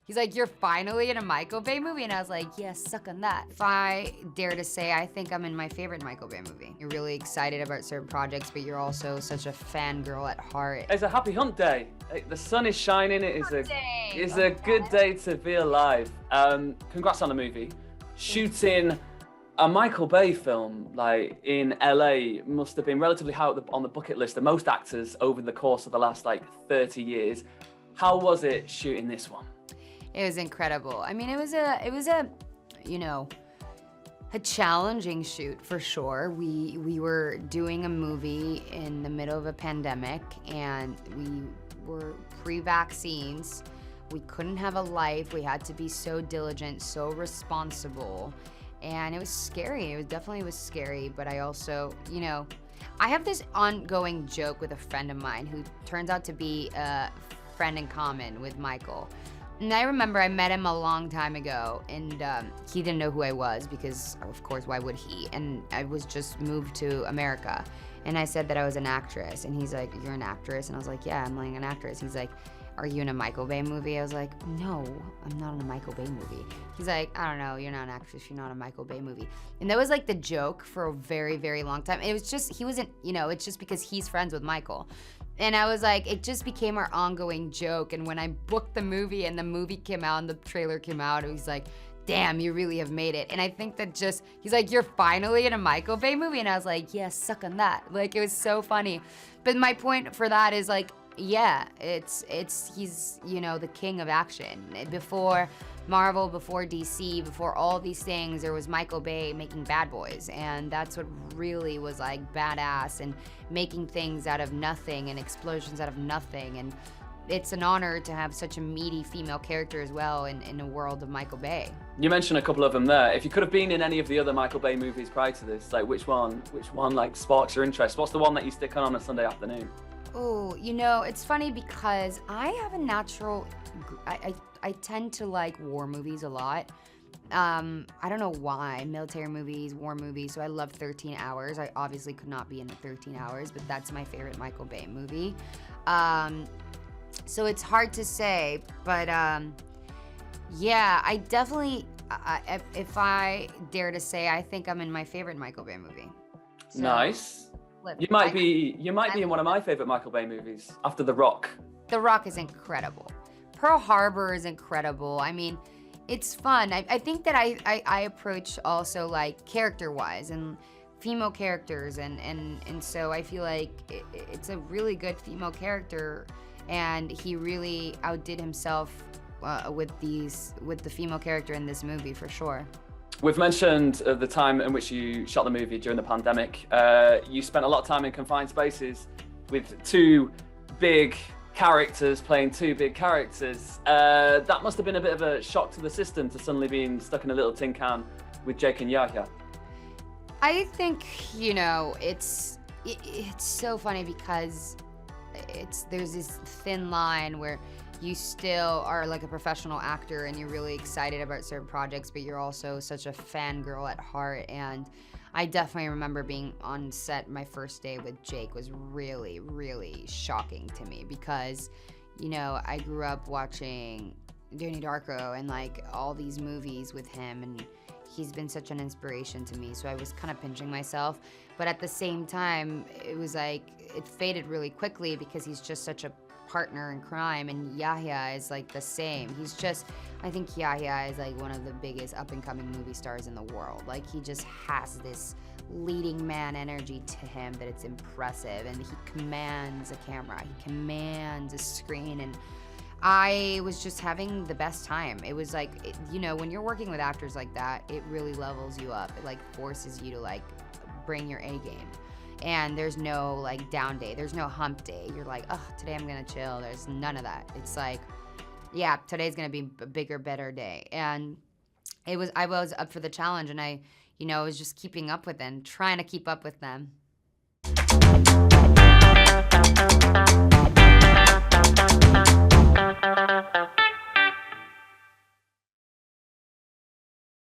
He's like, you're finally in a Michael Bay movie? And I was like, yeah, suck on that. If I dare to say, I think I'm in my favorite Michael Bay movie. You're really excited about certain projects, but you're also such a fangirl at heart. It's a happy hump day. The sun is shining. It is a good day to be alive. Congrats on the movie. Shooting a Michael Bay film like in LA must have been relatively high on the bucket list of most actors over the course of the last 30 years. How was it shooting this one? It was incredible. I mean, it was a challenging shoot for sure. We were doing a movie in the middle of a pandemic, and we were pre-vaccines. We couldn't have a life. We had to be so diligent, so responsible, and it was scary. It definitely was scary, but I also, I have this ongoing joke with a friend of mine who turns out to be a friend in common with Michael. And I remember I met him a long time ago, and he didn't know who I was because, of course, why would he? And I was just moved to America, and I said that I was an actress, and he's like, you're an actress? And I was like, yeah, I'm like an actress. He's like, are you in a Michael Bay movie? I was like, no, I'm not in a Michael Bay movie. He's like, I don't know, you're not an actress, you're not in a Michael Bay movie. And that was like the joke for a very, very long time. It was just, he wasn't, it's just because he's friends with Michael. And I was like, it just became our ongoing joke. And when I booked the movie and the movie came out and the trailer came out, it was like, damn, you really have made it. And I think that he's like, you're finally in a Michael Bay movie? And I was like, yeah, suck on that. Like, it was so funny. But my point for that is like, yeah, he's, the king of action. Before Marvel, before DC, before all these things, there was Michael Bay making Bad Boys, and that's what really was like badass, and making things out of nothing and explosions out of nothing. And it's an honor to have such a meaty female character as well in a world of Michael Bay. You mentioned a couple of them there. If you could have been in any of the other Michael Bay movies prior to this, which one sparks your interest? What's the one that you stick on a Sunday afternoon? Oh, it's funny because I have a natural, I tend to like war movies a lot. I don't know why, military movies, war movies, so I love 13 Hours. I obviously could not be in the 13 Hours, but that's my favorite Michael Bay movie. So it's hard to say, but yeah, I definitely, if I dare to say, I think I'm in my favorite Michael Bay movie. So, nice. You might be in one of my favorite Michael Bay movies after The Rock. The Rock is incredible. Pearl Harbor is incredible. I mean, it's fun. I think that I approach also like character-wise and female characters, and so I feel like it's a really good female character, and he really outdid himself with the female character in this movie for sure. We've mentioned the time in which you shot the movie during the pandemic. You spent a lot of time in confined spaces with two big characters playing two big characters. That must have been a bit of a shock to the system to suddenly being stuck in a little tin can with Jake and Yahya. I think, it's so funny because there's this thin line where you still are like a professional actor and you're really excited about certain projects, but you're also such a fangirl at heart. And I definitely remember being on set my first day with Jake was really, really shocking to me because, I grew up watching Donnie Darko and like all these movies with him, and he's been such an inspiration to me. So I was kind of pinching myself, but at the same time, it was like, it faded really quickly because he's just such a partner in crime, and Yahya is like the same. I think Yahya is like one of the biggest up-and-coming movie stars in the world. Like, he just has this leading man energy to him that it's impressive, and he commands a camera, he commands a screen, and I was just having the best time. It was like, when you're working with actors like that, it really levels you up. It like forces you to like bring your A game. And there's no like down day, there's no hump day. You're like, oh, today I'm gonna chill. There's none of that. It's like, yeah, today's gonna be a bigger, better day. And I was up for the challenge, and I was just keeping up with them, trying to keep up with them.